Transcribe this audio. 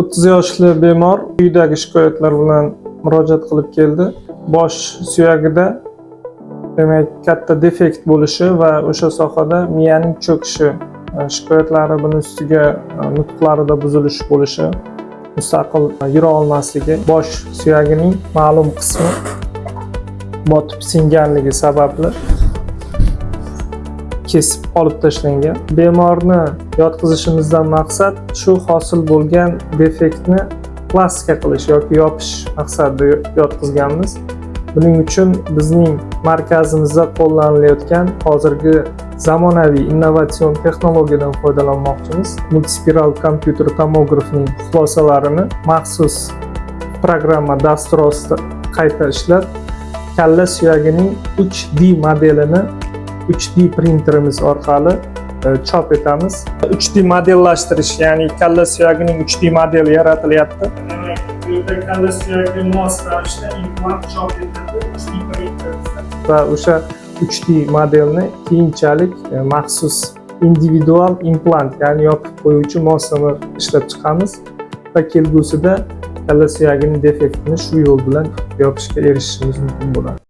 30 yoshli bemor quyidagi shikoyatlar bilan murojaat qilib keldi. Bosh suyagida demak katta defekt bo'lishi va o'sha sohada miyaning cho'kishi shikoyatlari, buni ustiga nutqlarida buzilish bo'lishi, mustaqil yura olmasligi, bosh suyagining ma'lum qismi botib singanligi sababli kesib olib tashlangan. Bemorni yotqizishimizdan maqsad shu hosil bo'lgan defektni plastika qilish yoki yopish maqsadida yotqizganmiz. Buning uchun bizning markazimizda qo'llanilayotgan hozirgi zamonaviy innovatsion texnologiyadan foydalanmoqchimiz. Multispiral kompyuter tomografning xulosalarini maxsus programma dasturi ostida qayta ishlab, kalla suyagining 3D modelini 3D printerimiz orqali chop etamiz. 3D modellashtirish, ya'ni kalla suyagining 3D modeli yaratilyapti. Bu yerda kalla suyagiga mos ravishda implant chop etildi 3D printerimizda. Va o'sha 3D modelni keyinchalik maxsus individual implant, ya'ni yopib qo'yuvchi moslama ishlab chiqamiz va kelgusida kalla suyagining defektini shu yo'l bilan yopishga erishishimiz mumkin bo'ladi.